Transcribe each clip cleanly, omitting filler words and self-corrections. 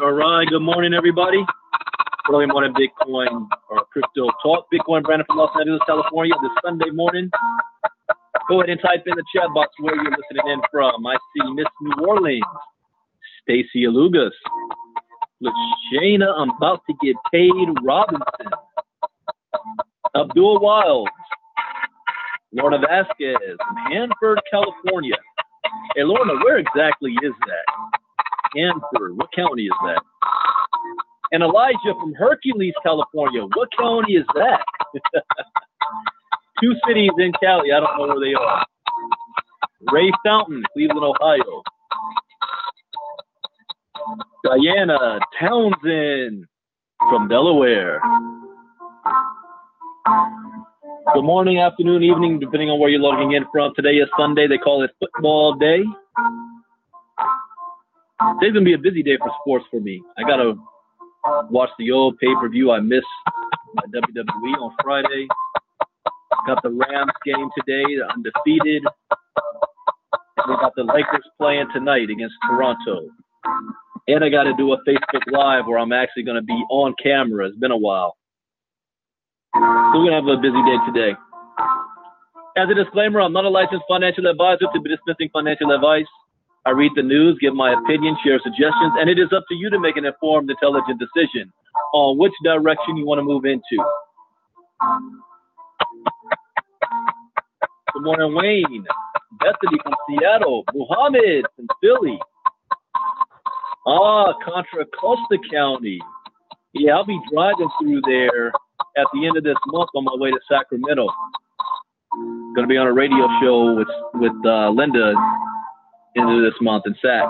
All right. Good morning, everybody. Early morning Bitcoin or crypto talk. Bitcoin Brandon from Los Angeles, California, this Sunday morning. Go ahead and type in the chat box where you're listening in from. I see Miss New Orleans, Stacy Alugas, LaShayna, I'm about to get paid Robinson, Abdul Wild, Lorna Vasquez from Hanford, California. Hey, Lorna, where exactly is that? Hanford, what county is that? And Elijah from Hercules, California, what county is that? Two cities in Cali, I don't know where they are. Ray Fountain, Cleveland, Ohio. Diana Townsend from Delaware. Good morning, afternoon, evening, depending on where you're logging in from. Today is Sunday. They call it football day. Today's going to be a busy day for sports for me. I got to watch the old pay-per-view. I missed my WWE on Friday. Got the Rams game today, undefeated. And we got the Lakers playing tonight against Toronto. And I got to do a Facebook Live where I'm actually going to be on camera. It's been a while. So we're going to have a busy day today. As a disclaimer, I'm not a licensed financial advisor to be dispensing financial advice. I read the news, give my opinion, share suggestions, and it is up to you to make an informed, intelligent decision on which direction you want to move into. Good morning, Wayne. Bethany from Seattle. Muhammad from Philly. Contra Costa County. Yeah, I'll be driving through there at the end of this month on my way to Sacramento. Going to be on a radio show with Linda into this month in Sac.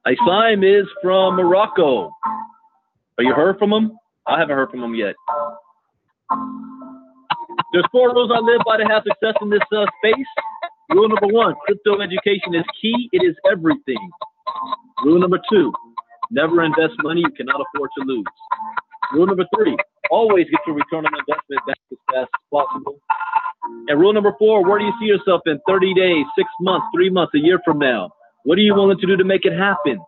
Isaim is from Morocco. Have you heard from him? I haven't heard from him yet. There's 4 rules I live by to have success in this space. Rule number 1, crypto education is key. It is everything. Rule number 2, never invest money you cannot afford to lose. Rule number 3, always get your return on investment back as fast as possible. And rule number 4, where do you see yourself in 30 days, 6 months, 3 months, a year from now? What are you willing to do to make it happen?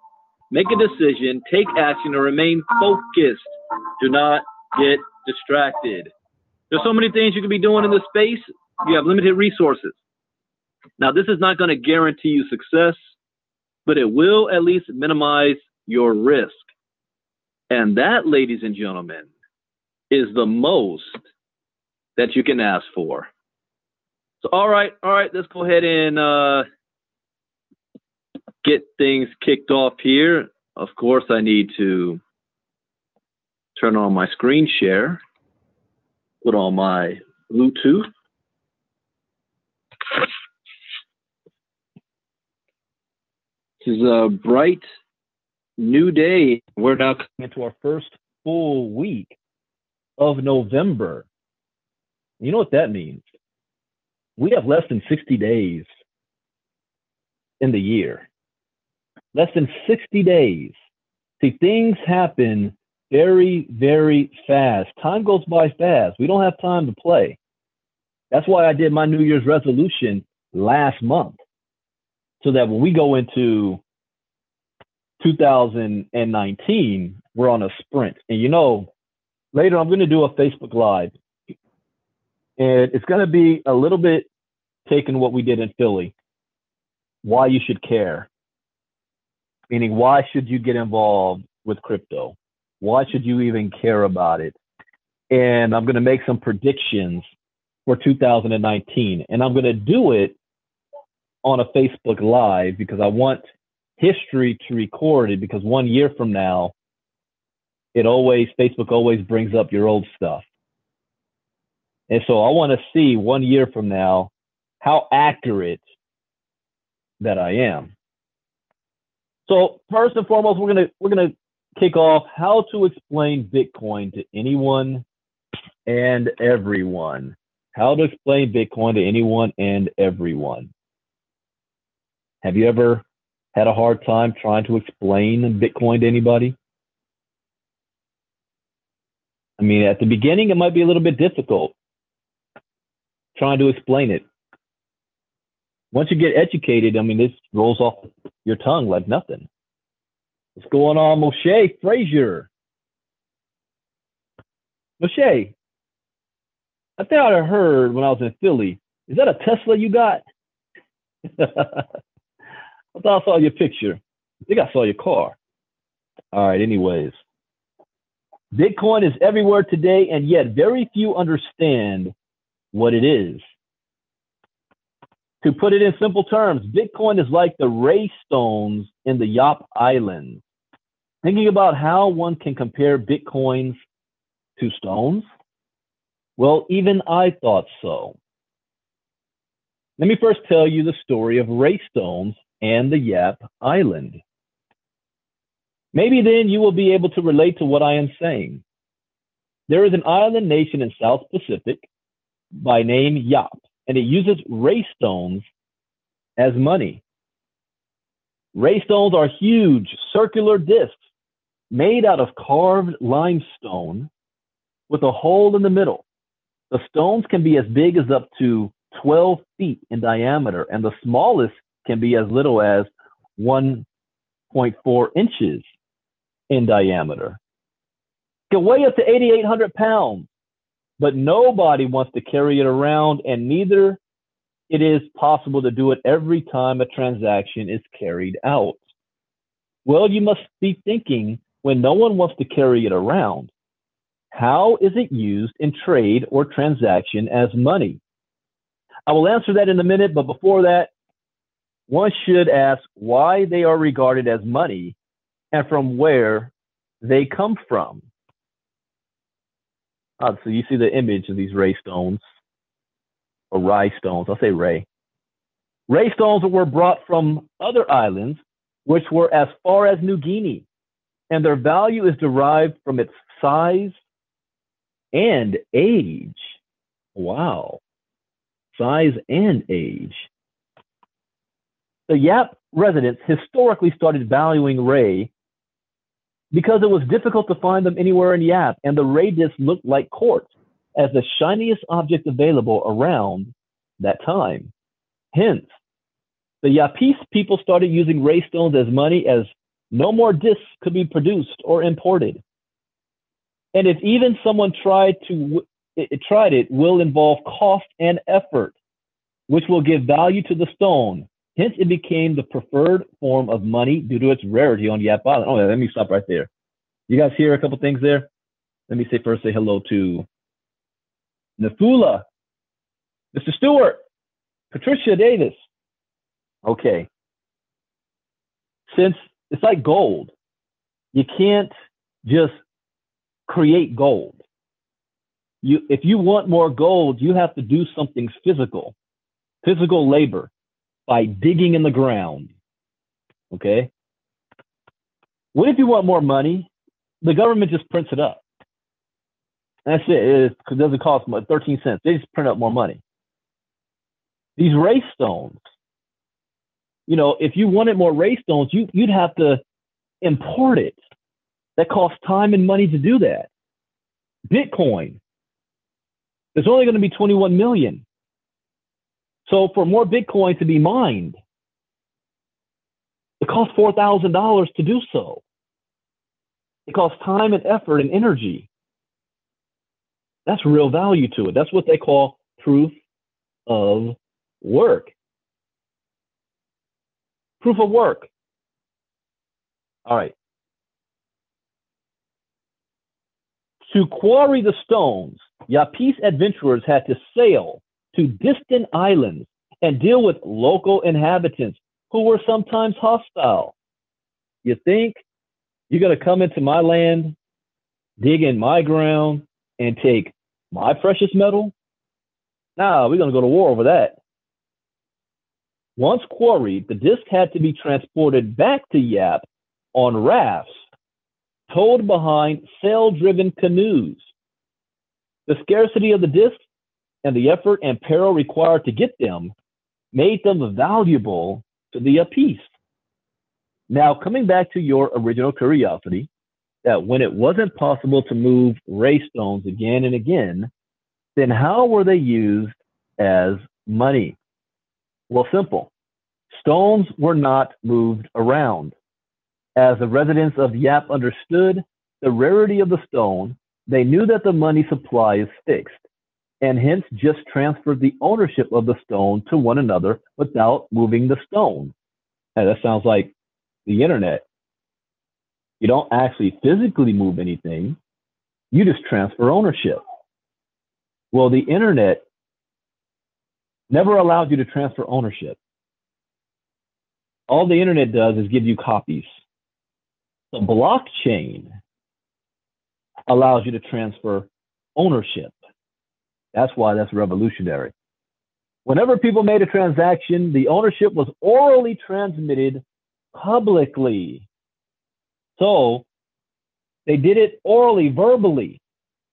Make a decision, take action, and remain focused. Do not get distracted. There's so many things you can be doing in this space. You have limited resources. Now, this is not going to guarantee you success, but it will at least minimize your risk. And that, ladies and gentlemen, is the most that you can ask for. So, all right, let's go ahead and get things kicked off here. Of course, I need to turn on my screen share. Put on my Bluetooth. This is a bright new day. We're now coming into our first full week of November. You know what that means? We have less than 60 days in the year. Less than 60 days. See, things happen very, very fast. Time goes by fast. We don't have time to play. That's why I did my New Year's resolution last month, so that when we go into 2019, we're on a sprint. And you know, later I'm going to do a Facebook Live. And it's going to be a little bit taking what we did in Philly. Why you should care. Meaning, why should you get involved with crypto? Why should you even care about it? And I'm going to make some predictions for 2019. And I'm going to do it on a Facebook Live because I want history to record it, because 1 year from now, Facebook always brings up your old stuff. And so I want to see 1 year from now how accurate that I am. So first and foremost, we're gonna kick off how to explain Bitcoin to anyone and everyone. How to explain Bitcoin to anyone and everyone. Have you ever had a hard time trying to explain Bitcoin to anybody? I mean, at the beginning, it might be a little bit difficult trying to explain it. Once you get educated, I mean, this rolls off your tongue like nothing. What's going on, Moshe Frazier? Moshe, I thought I heard when I was in Philly, is that a Tesla you got? I thought I saw your picture. I think I saw your car. All right, anyways. Bitcoin is everywhere today, and yet very few understand what it is. To put it in simple terms, Bitcoin is like the ray stones in the Yap Islands. Thinking about how one can compare Bitcoins to stones? Well, even I thought so. Let me first tell you the story of ray stones and the Yap Island. Maybe then you will be able to relate to what I am saying. There is an island nation in South Pacific by name Yap, and it uses ray stones as money. Ray stones are huge circular discs made out of carved limestone with a hole in the middle. The stones can be as big as up to 12 feet in diameter, and the smallest can be as little as 1.4 inches in diameter. It can weigh up to 8,800 pounds. But nobody wants to carry it around, and neither it is possible to do it every time a transaction is carried out. Well, you must be thinking, when no one wants to carry it around, how is it used in trade or transaction as money? I will answer that in a minute, but before that, one should ask why they are regarded as money and from where they come from. So you see the image of these ray stones, or rye stones. I'll say ray. Ray stones were brought from other islands, which were as far as New Guinea, and their value is derived from its size and age. Wow. Size and age. The Yap residents historically started valuing ray because it was difficult to find them anywhere in Yap, and the ray discs looked like quartz as the shiniest object available around that time. Hence, the Yapese people started using ray stones as money, as no more discs could be produced or imported. And if even someone tried it will involve cost and effort, which will give value to the stone. Hence, it became the preferred form of money due to its rarity on Yap Island. Oh, yeah, let me stop right there. You guys hear a couple things there? Let me say hello to Nafula, Mr. Stewart, Patricia Davis. Okay. Since it's like gold, you can't just create gold. if you want more gold, you have to do something physical labor by digging in the ground. Okay. What if you want more money? The government just prints it up. That's it. It doesn't cost much, 13 cents. They just print up more money. These ray stones, if you wanted more ray stones, you'd have to import it. That costs time and money to do that. Bitcoin, there's only going to be 21 million. So for more Bitcoin to be mined, it costs $4,000 to do so. It costs time and effort and energy. That's real value to it. That's what they call proof of work. Proof of work. All right. To quarry the stones, Yapese adventurers had to sail to distant islands and deal with local inhabitants who were sometimes hostile. You think you're going to come into my land, dig in my ground, and take my precious metal? Nah, we're going to go to war over that. Once quarried, the disc had to be transported back to Yap on rafts, towed behind sail-driven canoes. The scarcity of the discs and the effort and peril required to get them made them valuable to the Yapese. Now, coming back to your original curiosity, that when it wasn't possible to move ray stones again and again, then how were they used as money? Well, simple. Stones were not moved around. As the residents of Yap understood the rarity of the stone, they knew that the money supply is fixed, and hence just transferred the ownership of the stone to one another without moving the stone. Hey, that sounds like the internet. You don't actually physically move anything. You just transfer ownership. Well, the internet never allowed you to transfer ownership. All the internet does is give you copies. The blockchain allows you to transfer ownership. That's why that's revolutionary. Whenever people made a transaction, the ownership was orally transmitted publicly. So they did it orally, verbally.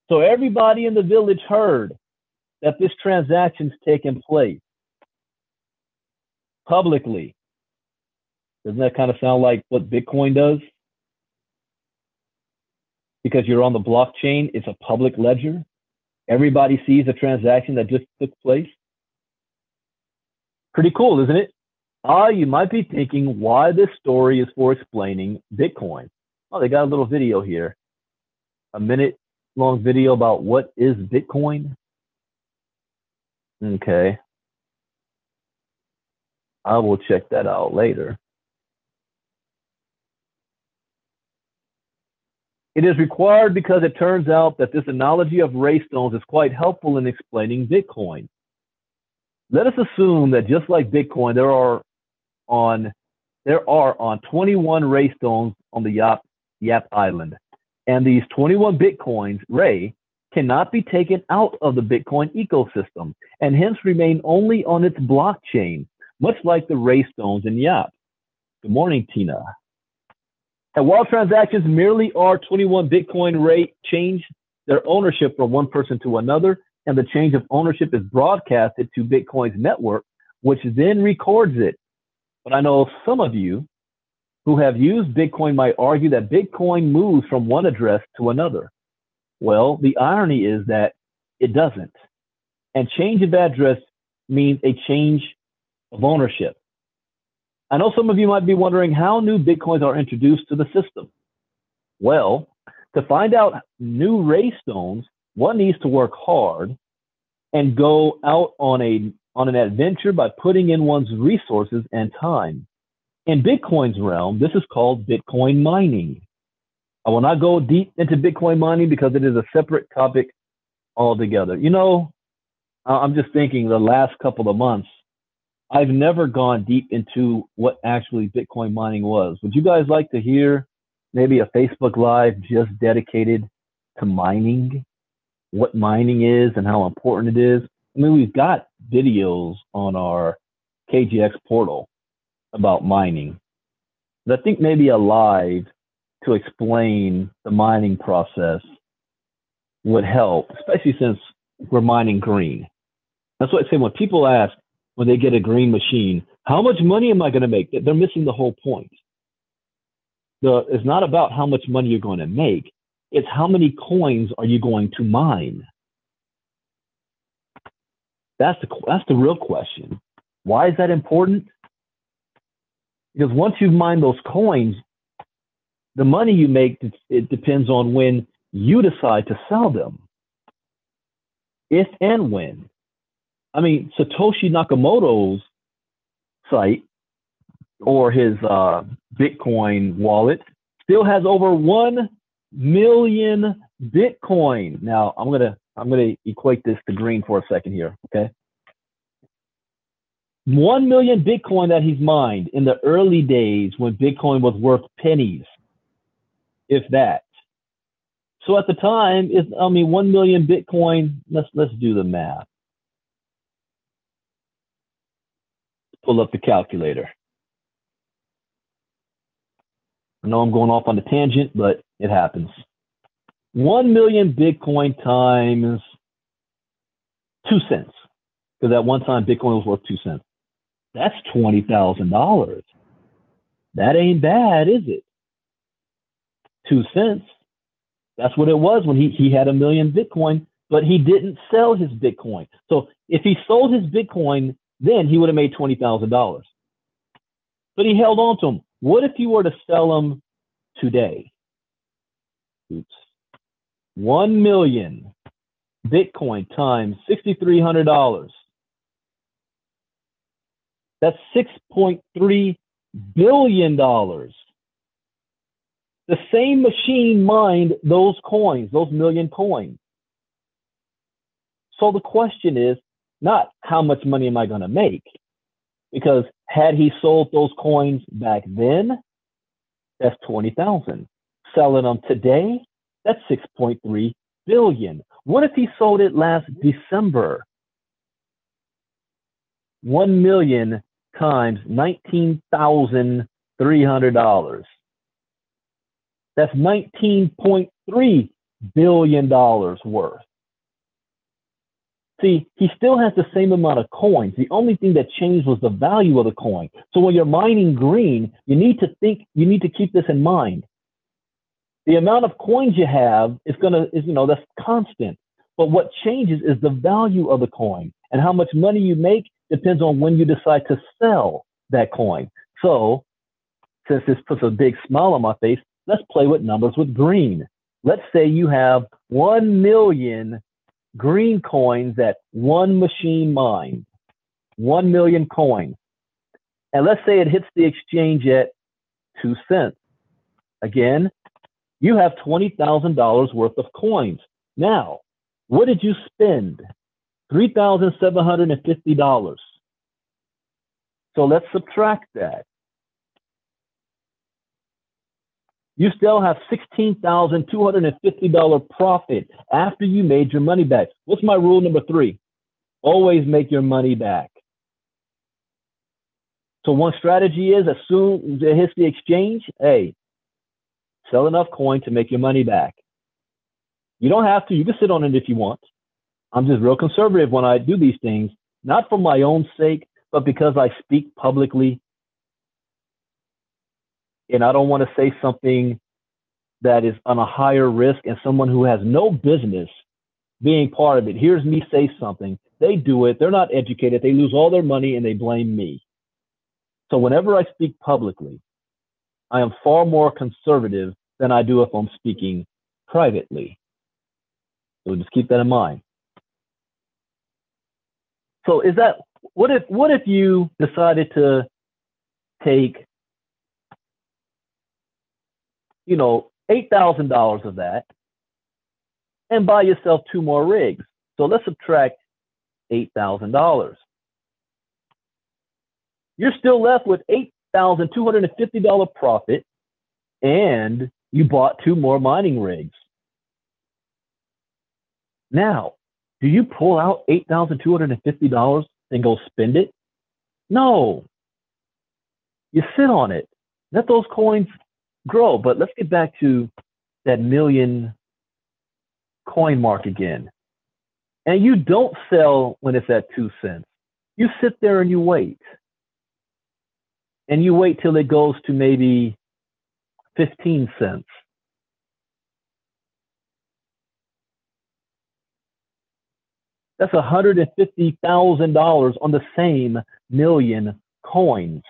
So everybody in the village heard that this transaction's taken place publicly. Doesn't that kind of sound like what Bitcoin does? Because you're on the blockchain, it's a public ledger. Everybody sees a transaction that just took place. Pretty cool, isn't it? You might be thinking why this story is for explaining Bitcoin. Oh, they got a little video here. A minute-long video about what is Bitcoin. Okay. I will check that out later. It is required because it turns out that this analogy of ray stones is quite helpful in explaining Bitcoin. Let us assume that just like Bitcoin, there are on 21 ray stones on the Yap Island. And these 21 Bitcoins, ray, cannot be taken out of the Bitcoin ecosystem and hence remain only on its blockchain, much like the ray stones in Yap. Good morning, Tina. And while transactions merely are 21 Bitcoin ray change their ownership from one person to another, and the change of ownership is broadcasted to Bitcoin's network, which then records it. But I know some of you who have used Bitcoin might argue that Bitcoin moves from one address to another. Well, the irony is that it doesn't. And change of address means a change of ownership. I know some of you might be wondering how new Bitcoins are introduced to the system. Well, to find out new ray stones, one needs to work hard and go out on an adventure by putting in one's resources and time. In Bitcoin's realm, this is called Bitcoin mining. I will not go deep into Bitcoin mining because it is a separate topic altogether. You know, I'm just thinking the last couple of months, I've never gone deep into what actually Bitcoin mining was. Would you guys like to hear maybe a Facebook Live just dedicated to mining? what mining is and how important it is. I mean, we've got videos on our KGX portal about mining. But I think maybe a live to explain the mining process would help, especially since we're mining green. That's what I say when people ask, when they get a green machine, how much money am I going to make? They're missing the whole point. It's not about how much money you're going to make. It's how many coins are you going to mine? That's the real question. Why is that important? Because once you've mined those coins, the money you make, it depends on when you decide to sell them. If and when. I mean, Satoshi Nakamoto's site or his Bitcoin wallet still has over 1 million Bitcoin. Now, I'm gonna equate this to green for a second here, okay? 1 million Bitcoin that he's mined in the early days when Bitcoin was worth pennies, if that. So at the time, 1 million Bitcoin. Let's do the math. Pull up the calculator. I know I'm going off on a tangent, but it happens. 1 million Bitcoin times 2 cents, because at one time Bitcoin was worth 2 cents. That's $20,000. That ain't bad, is it? 2 cents. That's what it was when he had 1 million Bitcoin, but he didn't sell his Bitcoin. So if he sold his Bitcoin, then he would have made $20,000. But he held on to them. What if he were to sell them today? Oops. 1 million Bitcoin times $6,300. That's $6.3 billion. The same machine mined those coins, those million coins. So the question is not how much money am I going to make? Because had he sold those coins back then, that's 20,000. Selling them today, that's 6.3 billion. What if he sold it last December? 1 million times $19,300. That's $19.3 billion worth. See, he still has the same amount of coins. The only thing that changed was the value of the coin. So when you're mining green, you need to keep this in mind. The amount of coins you have is that's constant. But what changes is the value of the coin, and how much money you make depends on when you decide to sell that coin. So since this puts a big smile on my face, let's play with numbers with green. Let's say you have 1 million green coins that one machine mined, 1 million coins. And let's say it hits the exchange at 2 cents. Again, you have $20,000 worth of coins. Now, what did you spend? $3,750. So let's subtract that. You still have $16,250 profit after you made your money back. What's my rule number 3? Always make your money back. So one strategy is, as soon as it hits the exchange, hey, sell enough coin to make your money back. You don't have to. You can sit on it if you want. I'm just real conservative when I do these things, not for my own sake, but because I speak publicly. And I don't want to say something that is on a higher risk, and someone who has no business being part of it hears me say something. They do it. They're not educated. They lose all their money and they blame me. So whenever I speak publicly, I am far more conservative than I do if I'm speaking privately. So just keep that in mind. So what if you decided to take $8,000 of that and buy yourself 2 more rigs? So let's subtract $8,000. You're still left with $8,250 profit, and you bought 2 more mining rigs. Now, do you pull out $8,250 and go spend it? No. You sit on it. Let those coins grow. But let's get back to that million coin mark again. And you don't sell when it's at 2 cents. You sit there and you wait. And you wait till it goes to maybe 15 cents. That's $150,000 on the same million coins.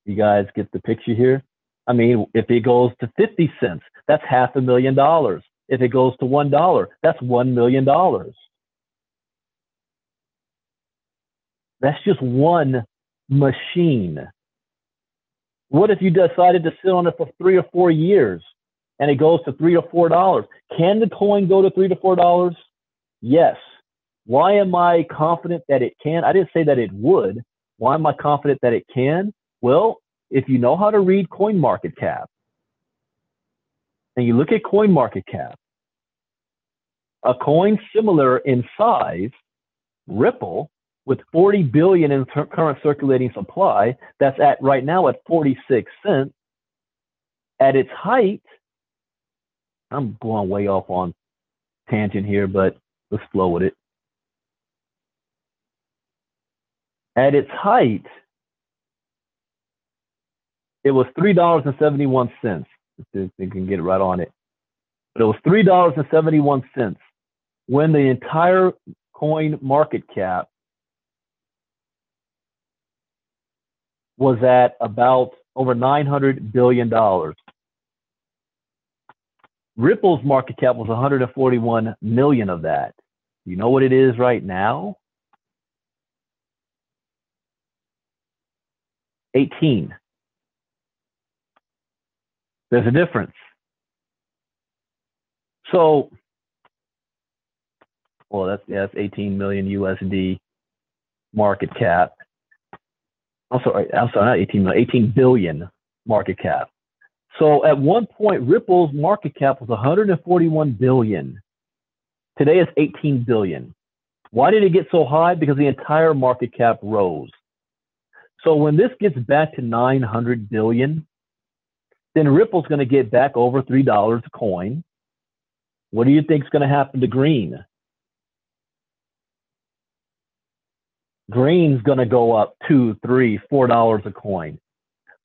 You guys get the picture here? I mean, if it goes to 50 cents, that's $500,000. If it goes to $1, that's $1 million. That's just one machine. What if you decided to sit on it for 3 or 4 years and it goes to $3 or $4? Can the coin go to $3 to $4? Yes. Why am I confident that it can? I didn't say that it would. Why am I confident that it can? Well, if you know how to read CoinMarketCap and you look at CoinMarketCap, a coin similar in size, Ripple, with 40 billion in current circulating supply, that's at right now at 46 cents. At its height, I'm going way off on tangent here, but let's flow with it. At its height, it was $3.71. If you can get it right on it. But it was $3.71 when the entire coin market cap was at about over $900 billion. Ripple's market cap was 141 million of that. You know what it is right now? 18. There's a difference. So, well, that's 18 million USD market cap. I'm sorry, not 18 million, 18 billion market cap. So at one point, Ripple's market cap was 141 billion. Today it's 18 billion. Why did it get so high? Because the entire market cap rose. So when this gets back to 900 billion, then Ripple's going to get back over $3 a coin. What do you think is going to happen to green? Green's going to go up $2, $3, $4 a coin.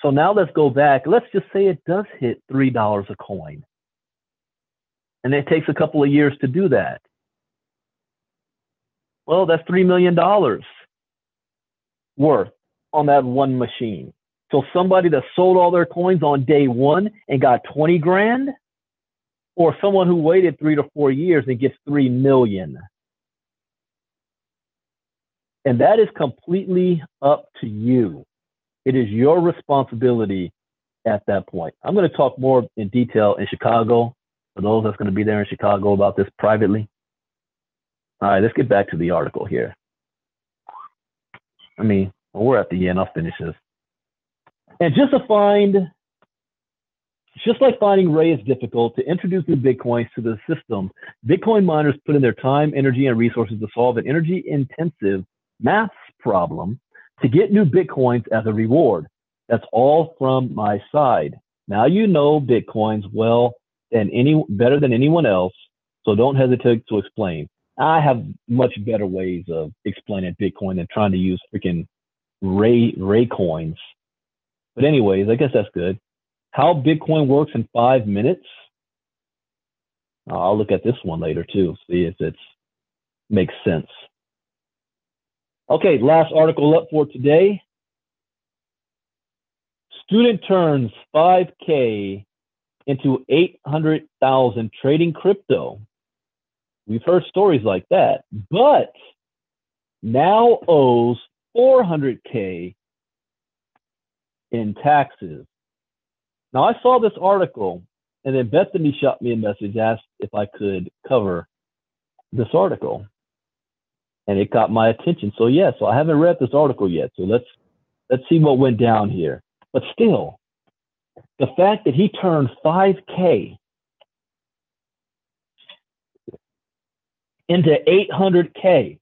So now let's go back. Let's just say it does hit $3 a coin. And it takes a couple of years to do that. Well, that's $3 million worth on that one machine. So somebody that sold all their coins on day one and got 20 grand, or someone who waited 3 to 4 years and gets 3 million. And that is completely up to you. It is your responsibility at that point. I'm going to talk more in detail in Chicago, for those that's going to be there in Chicago, about this privately. All right, let's get back to the article here. I mean, we're at the end. I'll finish this. And just like finding Ray is difficult, to introduce new Bitcoins to the system, Bitcoin miners put in their time, energy, and resources to solve an energy-intensive maths problem to get new Bitcoins as a reward. That's all from my side. Now you know Bitcoins better than anyone else, so don't hesitate to explain. I have much better ways of explaining Bitcoin than trying to use freaking Ray coins. But anyways, I guess that's good. How Bitcoin works in 5 minutes. I'll look at this one later too, see if it makes sense. Okay, last article up for today. Student turns 5K into 800,000 trading crypto. We've heard stories like that, but now owes 400K in taxes. Now, I saw this article, and then Bethany shot me a message, asked if I could cover this article. And it caught my attention. So, so I haven't read this article yet. So let's see what went down here. But still, the fact that he turned 5K into 800K,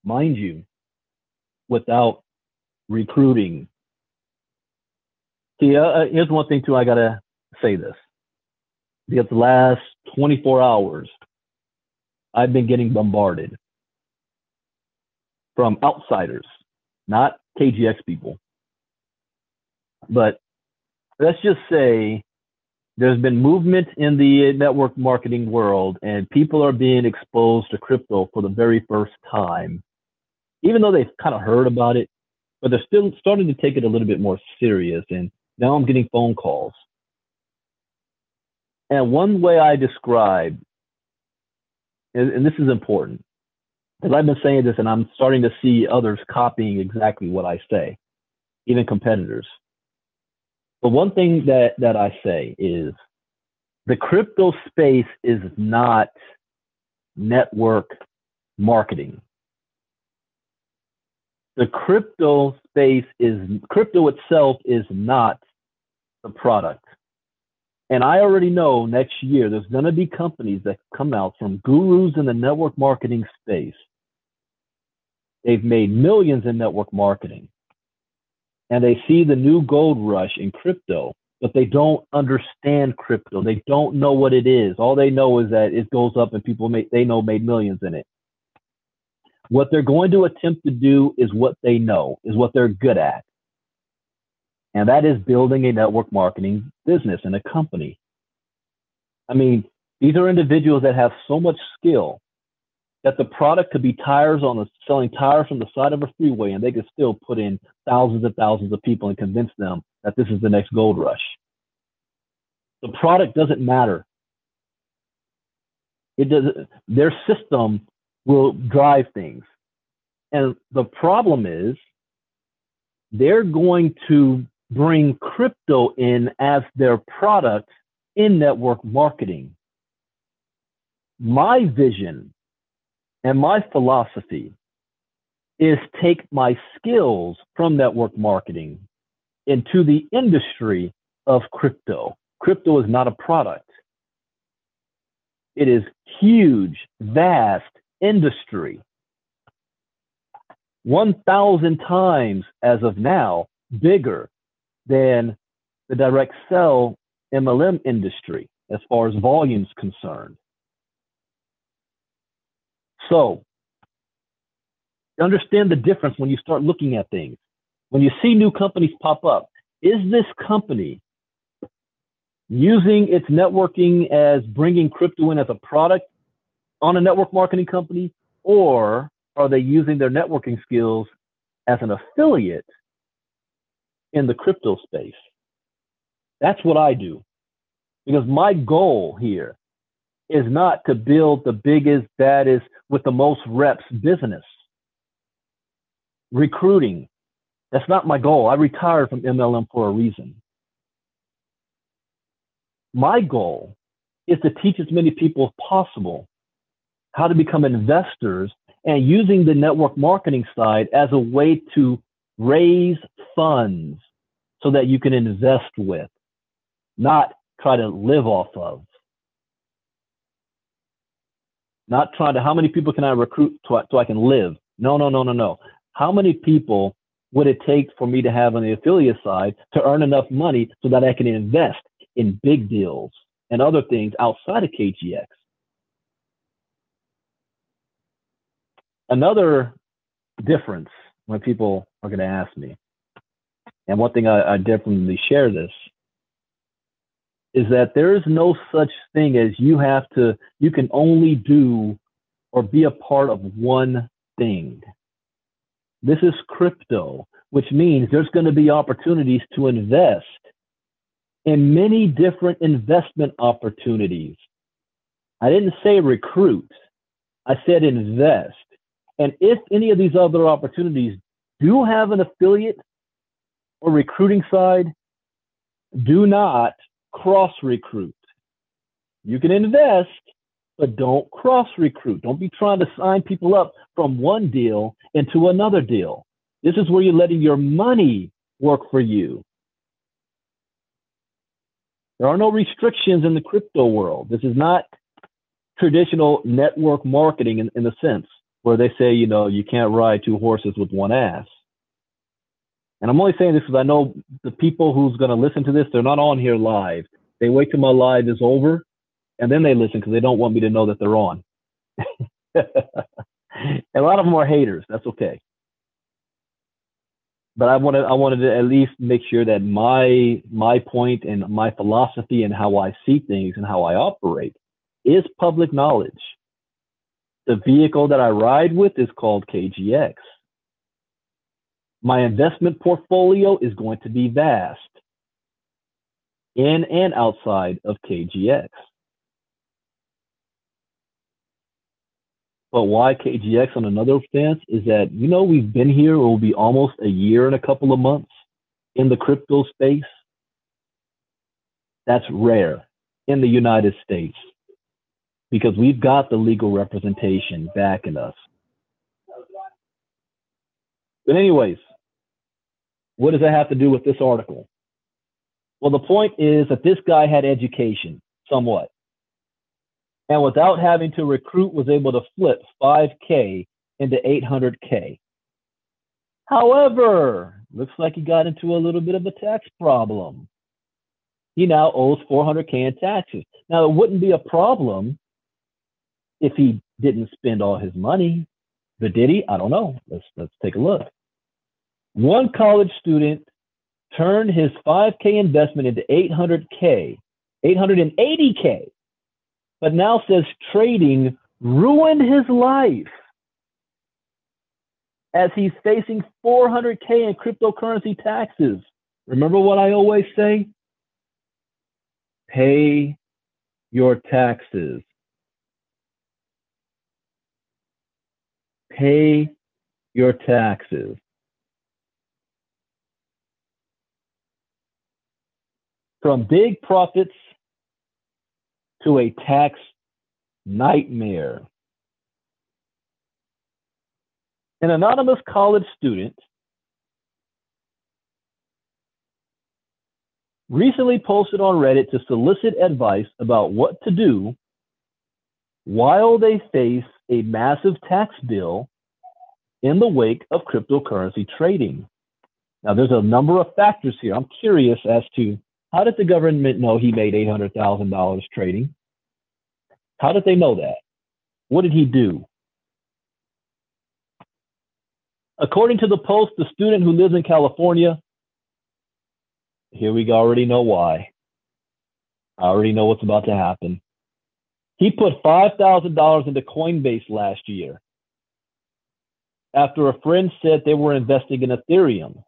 mind you, without recruiting. See, here's one thing too. I gotta say this because the last 24 hours, I've been getting bombarded from outsiders, not KGX people, but let's just say there's been movement in the network marketing world, and people are being exposed to crypto for the very first time, even though they've kind of heard about it, but they're still starting to take it a little bit more serious. And now I'm getting phone calls. And one way I describe, and this is important, because I've been saying this and I'm starting to see others copying exactly what I say, even competitors. But one thing that I say is the crypto space is not network marketing. The crypto space crypto itself is not the product. And I already know next year there's going to be companies that come out from gurus in the network marketing space. They've made millions in network marketing. And they see the new gold rush in crypto, but they don't understand crypto. They don't know what it is. All they know is that it goes up and people made millions in it. What they're going to attempt to do is what they know, is what they're good at. And that is building a network marketing business and a company. I mean, these are individuals that have so much skill that the product could be selling tires from the side of a freeway, and they could still put in thousands and thousands of people and convince them that this is the next gold rush. The product doesn't matter. It doesn't. Their system will drive things. And the problem is they're going to bring crypto in as their product in network marketing. My vision and my philosophy is take my skills from network marketing into the industry of crypto. Crypto is not a product. It is huge, vast industry. 1,000 times as of now bigger than the direct sell MLM industry as far as volume's concerned. So understand the difference when you start looking at things. When you see new companies pop up, is this company using its networking as bringing crypto in as a product on a network marketing company, or are they using their networking skills as an affiliate in the crypto space? That's what I do, because my goal here is not to build the biggest, baddest, with the most reps business. Recruiting, that's not my goal. I retired from MLM for a reason. My goal is to teach as many people as possible how to become investors and using the network marketing side as a way to raise funds so that you can invest with, not try to live off of. Not trying to, how many people can I recruit so I can live? No. How many people would it take for me to have on the affiliate side to earn enough money so that I can invest in big deals and other things outside of KGX? Another difference when people are going to ask me, and one thing I definitely share this, is that there is no such thing as you can only do or be a part of one thing. This is crypto, which means there's going to be opportunities to invest in many different investment opportunities. I didn't say recruit. I said invest. And if any of these other opportunities do have an affiliate or recruiting side, do not cross-recruit. You can invest, but don't cross-recruit. Don't be trying to sign people up from one deal into another deal. This is where you're letting your money work for you. There are no restrictions in the crypto world. This is not traditional network marketing in the sense where they say, you know, you can't ride two horses with one ass. And I'm only saying this because I know the people who's going to listen to this, they're not on here live. They wait till my live is over, and then they listen because they don't want me to know that they're on. A lot of them are haters. That's okay. But I wanted to at least make sure that my point and my philosophy and how I see things and how I operate is public knowledge. The vehicle that I ride with is called KGX. My investment portfolio is going to be vast in and outside of KGX. But why KGX on another sense is that, you know, we've been here, it will be almost a year and a couple of months in the crypto space. That's rare in the United States because we've got the legal representation backing us. But anyways, what does that have to do with this article? Well, the point is that this guy had education somewhat. And without having to recruit, was able to flip 5K into 800K. However, looks like he got into a little bit of a tax problem. He now owes 400K in taxes. Now, it wouldn't be a problem if he didn't spend all his money. But did he? I don't know. Let's take a look. One college student turned his 5K investment into 800K, 880K. But now says trading ruined his life as he's facing 400K in cryptocurrency taxes. Remember what I always say? Pay your taxes. Pay your taxes. From big profits to a tax nightmare. An anonymous college student recently posted on Reddit to solicit advice about what to do while they face a massive tax bill in the wake of cryptocurrency trading. Now, there's a number of factors here. I'm curious as to how did the government know he made $800,000 trading? How did they know that? What did he do? According to the Post, the student who lives in California, here we already know why. I already know what's about to happen. He put $5,000 into Coinbase last year after a friend said they were investing in Ethereum.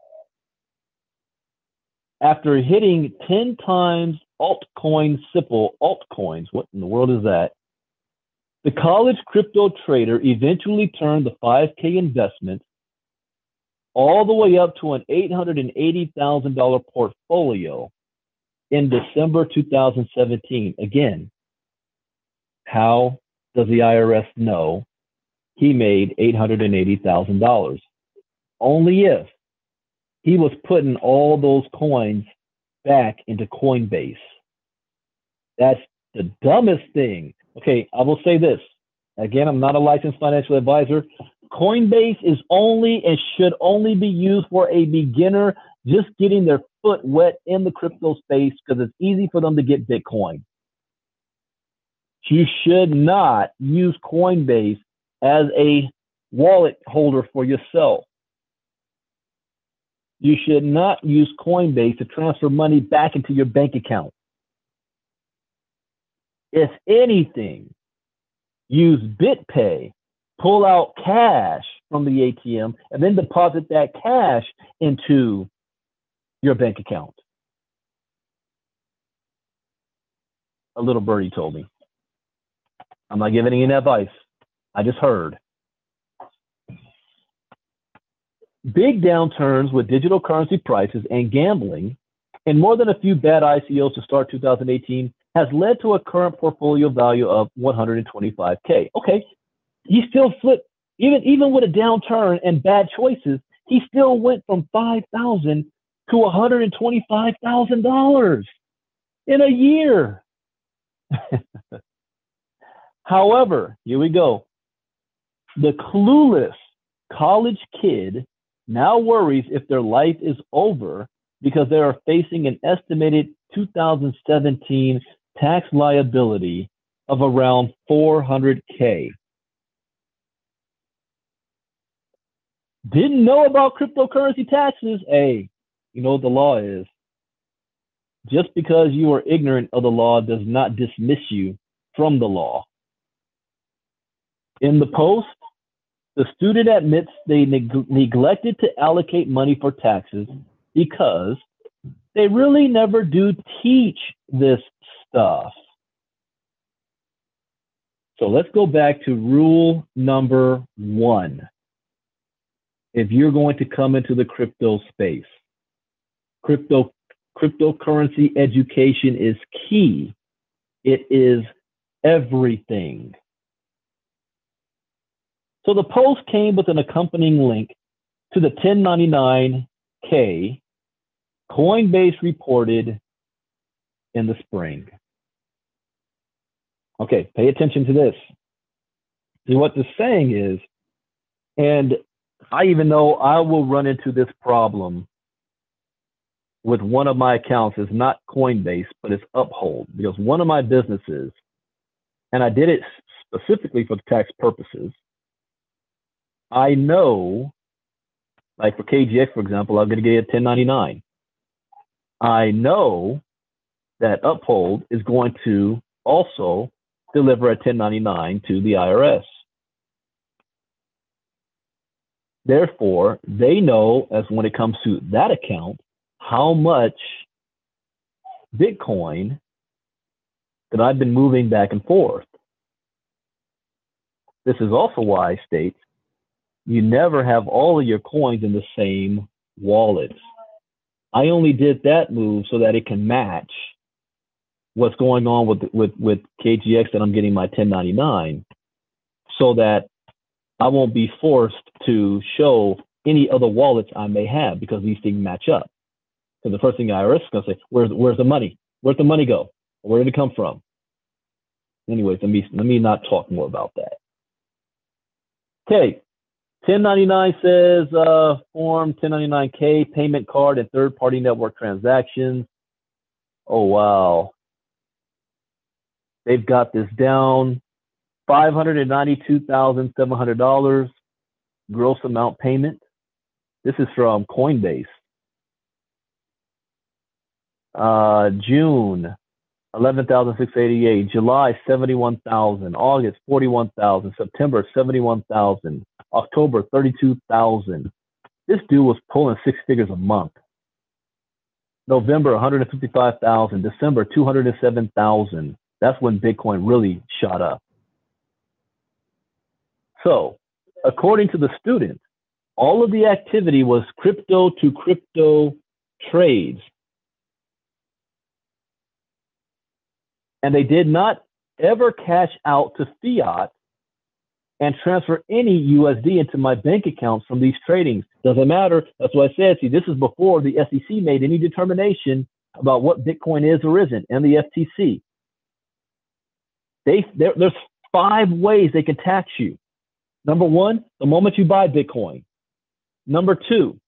After hitting 10 times altcoin Sipple, altcoins, what in the world is that? The college crypto trader eventually turned the 5K investment all the way up to an $880,000 portfolio in December 2017. Again, how does the IRS know he made $880,000? Only if he was putting all those coins back into Coinbase. That's the dumbest thing. Okay, I will say this. Again, I'm not a licensed financial advisor. Coinbase is only and should only be used for a beginner just getting their foot wet in the crypto space because it's easy for them to get Bitcoin. You should not use Coinbase as a wallet holder for yourself. You should not use Coinbase to transfer money back into your bank account. If anything, use BitPay, pull out cash from the ATM, and then deposit that cash into your bank account. A little birdie told me. I'm not giving any advice. I just heard. Big downturns with digital currency prices and gambling, and more than a few bad ICOs to start 2018, has led to a current portfolio value of 125K. Okay, he still flipped, even with a downturn and bad choices, he still went from $5,000 to $125,000 in a year. However, here we go. The clueless college kid now worries if their life is over because they are facing an estimated 2017 tax liability of around $400K. Didn't know about cryptocurrency taxes? Hey, you know what the law is. Just because you are ignorant of the law does not dismiss you from the law. In the post, the student admits they neglected to allocate money for taxes because they really never do teach this stuff. So let's go back to rule number 1. If you're going to come into the crypto space, cryptocurrency education is key. It is everything. So the post came with an accompanying link to the 1099K Coinbase reported in the spring. Okay, pay attention to this. See what the saying is, and I even know I will run into this problem with one of my accounts. It's not Coinbase, but it's Uphold, because one of my businesses, and I did it specifically for tax purposes, I know, like for KGX, for example, I'm going to get a 1099. I know that Uphold is going to also deliver a 1099 to the IRS. Therefore, they know, as when it comes to that account, how much Bitcoin that I've been moving back and forth. This is also why I state you never have all of your coins in the same wallet. I only did that move so that it can match what's going on with KGX that I'm getting my 1099, so that I won't be forced to show any other wallets I may have, because these things match up. So the first thing the IRS is going to say, where's the money? Where'd the money go? Where did it come from? Anyways, let me not talk more about that. Okay. 1099 says form 1099K payment card and third-party network transactions. Oh, wow. They've got this down. $592,700 gross amount payment. This is from Coinbase. June, 11,688. July, 71,000. August, 41,000. September, 71,000. October, 32,000. This dude was pulling 6 figures a month. November, 155,000. December, 207,000. That's when Bitcoin really shot up. So, according to the student, all of the activity was crypto to crypto trades. And they did not ever cash out to fiat and transfer any USD into my bank accounts from these tradings. Doesn't matter. That's what I said. See, this is before the SEC made any determination about what Bitcoin is or isn't, and the FTC. There's 5 ways they can tax you. Number 1, the moment you buy Bitcoin. Number 2,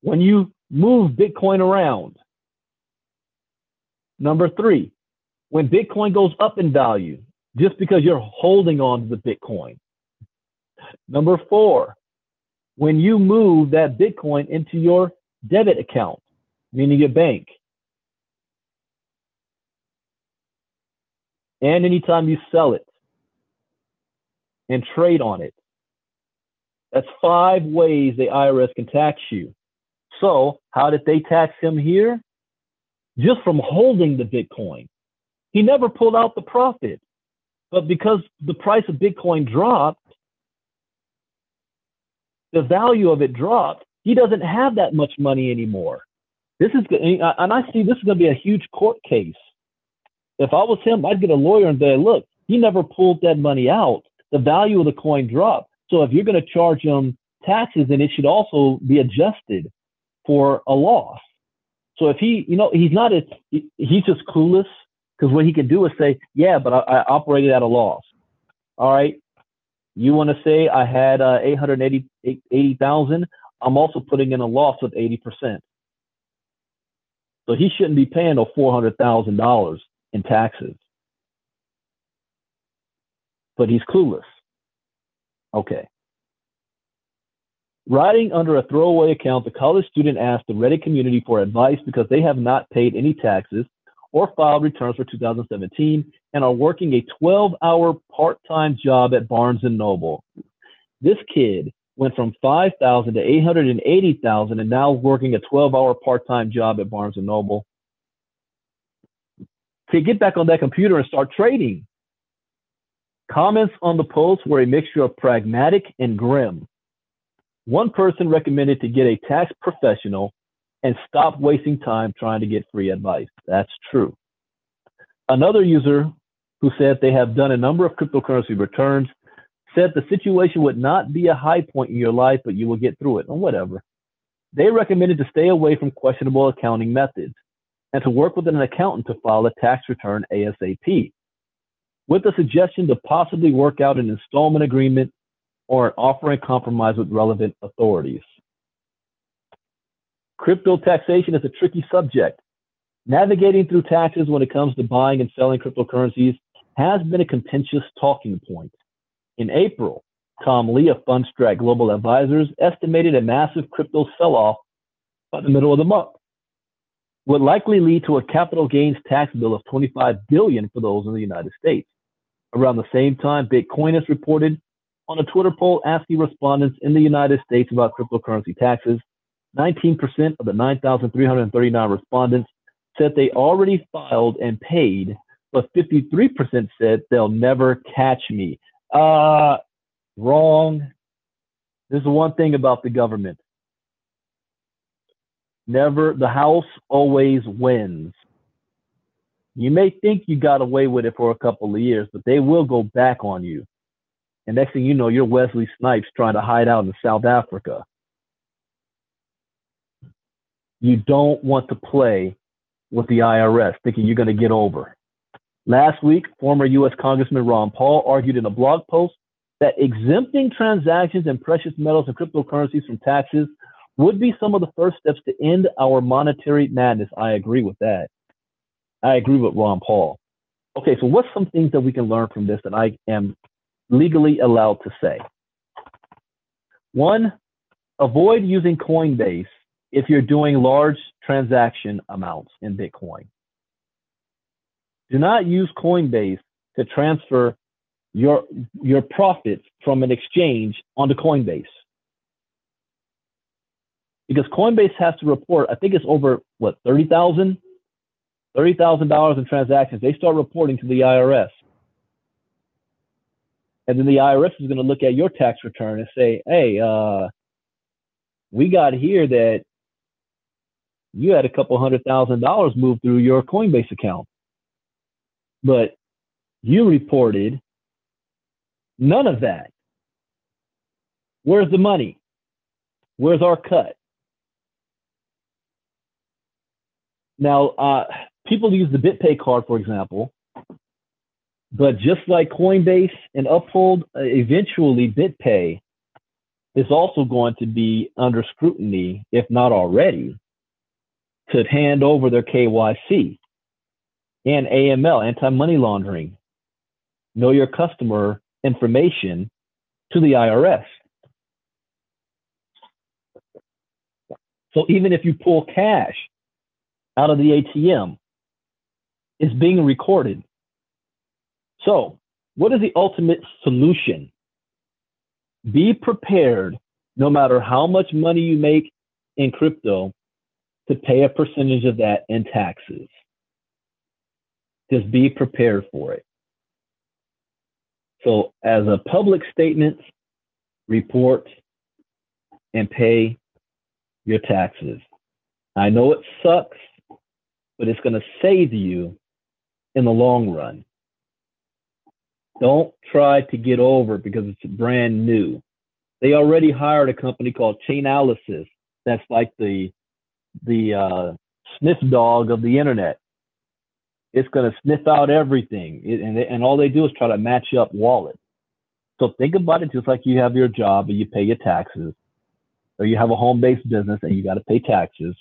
when you move Bitcoin around. Number 3, when Bitcoin goes up in value, just because you're holding on to the Bitcoin. Number 4, when you move that Bitcoin into your debit account, meaning your bank. And anytime you sell it and trade on it. That's 5 ways the IRS can tax you. So how did they tax him here? Just from holding the Bitcoin. He never pulled out the profit. But because the price of Bitcoin dropped, the value of it dropped, he doesn't have that much money anymore. This is, and I see this is going to be a huge court case. If I was him, I'd get a lawyer and say, look, he never pulled that money out. The value of the coin dropped. So if you're going to charge him taxes, then it should also be adjusted for a loss. So if he, he's just clueless, because what he can do is say, yeah, but I operated at a loss. All right. You want to say I had 880,000. I'm also putting in a loss of 80%. So he shouldn't be paying no $400,000 in taxes. But he's clueless. Okay. Writing under a throwaway account, the college student asked the Reddit community for advice because they have not paid any taxes or filed returns for 2017 and are working a 12-hour part-time job at Barnes & Noble. This kid went from $5,000 to $880,000 and now working a 12-hour part-time job at Barnes & Noble to get back on that computer and start trading. Comments on the post were a mixture of pragmatic and grim. One person recommended to get a tax professional and stop wasting time trying to get free advice. That's true. Another user who said they have done a number of cryptocurrency returns said the situation would not be a high point in your life, but you will get through it, or whatever. They recommended to stay away from questionable accounting methods and to work with an accountant to file a tax return ASAP, with a suggestion to possibly work out an installment agreement or an offering compromise with relevant authorities. Crypto taxation is a tricky subject. Navigating through taxes when it comes to buying and selling cryptocurrencies has been a contentious talking point. In April, Tom Lee of Fundstrat Global Advisors estimated a massive crypto sell-off by the middle of the month would likely lead to a capital gains tax bill of $25 billion for those in the United States. Around the same time, Bitcoinist reported on a Twitter poll asking respondents in the United States about cryptocurrency taxes. 19% of the 9,339 respondents said they already filed and paid, but 53% said they'll never catch me. Wrong. There's one thing about the government. Never, the house always wins. You may think you got away with it for a couple of years, but they will go back on you. And next thing you know, you're Wesley Snipes trying to hide out in South Africa. You don't want to play with the IRS thinking you're going to get over. Last week, former U.S. Congressman Ron Paul argued in a blog post that exempting transactions in precious metals and cryptocurrencies from taxes would be some of the first steps to end our monetary madness. I agree with that. I agree with Ron Paul. Okay, so what's some things that we can learn from this that I am legally allowed to say? One, avoid using Coinbase if you're doing large transaction amounts in Bitcoin. Do not use Coinbase to transfer your profits from an exchange onto Coinbase. Because Coinbase has to report, I think it's over, what, $30,000 in transactions. They start reporting to the IRS. And then the IRS is going to look at your tax return and say, hey, we got here that you had a couple $100,000 move through your Coinbase account, but you reported none of that. Where's the money? Where's our cut? Now, people use the BitPay card, for example, but just like Coinbase and Uphold, eventually BitPay is also going to be under scrutiny, if not already, to hand over their KYC and AML, anti-money laundering, know your customer information to the IRS. So even if you pull cash out of the ATM, it's being recorded. So what is the ultimate solution? Be prepared, no matter how much money you make in crypto, to pay a percentage of that in taxes. Just be prepared for it. So as a public statement, report and pay your taxes. I know it sucks, but it's going to save you in the long run. Don't try to get over because it's brand new. They already hired a company called Chainalysis that's like the sniff dog of the internet. It's going to sniff out everything, and all they do is try to match up wallets. So think about it just like you have your job and you pay your taxes, or you have a home-based business and you got to pay taxes.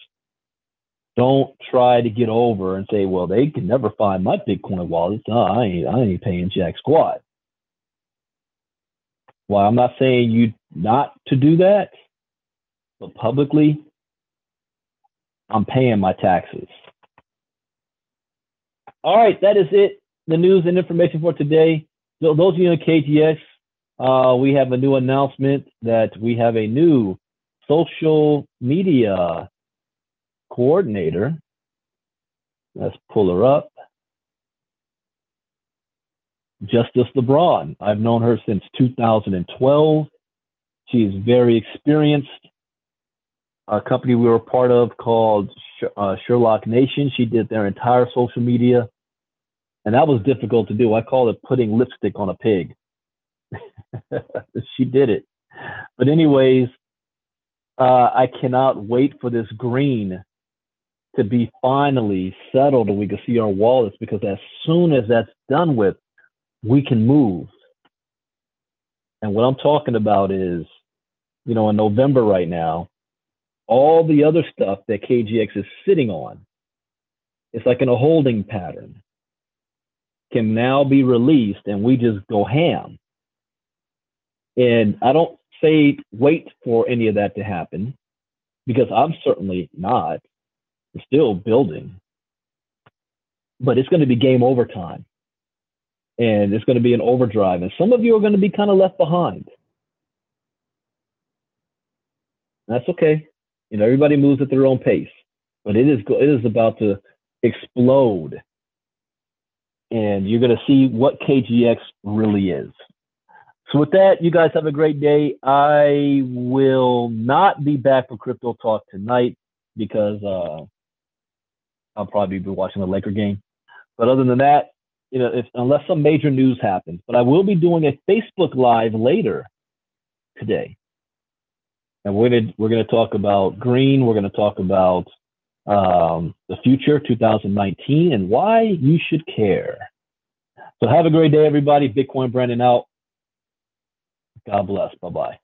Don't try to get over and say, well, they can never find my Bitcoin wallet. No, I ain't paying jack squat. Well, I'm not saying you not to do that, but publicly, I'm paying my taxes. All right, that is it. The news and information for today. So those of you in KGX, we have a new announcement that we have a new social media coordinator. Let's pull her up. Justice LeBron. I've known her since 2012. She's very experienced. A company we were part of called Sherlock Nation. She did their entire social media, and that was difficult to do. I call it putting lipstick on a pig. She did it. But anyways, I cannot wait for this green to be finally settled and we can see our wallets, because as soon as that's done with, we can move. And what I'm talking about is, in November right now, all the other stuff that KGX is sitting on, it's like in a holding pattern, can now be released and we just go ham. And I don't say wait for any of that to happen, because I'm certainly not. I'm still building. But it's going to be game over time. And it's going to be an overdrive. And some of you are going to be kind of left behind. That's okay. Everybody moves at their own pace. But it is about to explode. And you're going to see what KGX really is. So with that, you guys have a great day. I will not be back for Crypto Talk tonight because I'll probably be watching the Laker game. But other than that, unless some major news happens, but I will be doing a Facebook Live later today. And we're gonna talk about green. We're gonna talk about the future, 2019, and why you should care. So have a great day, everybody. Bitcoin Brandon out. God bless. Bye-bye.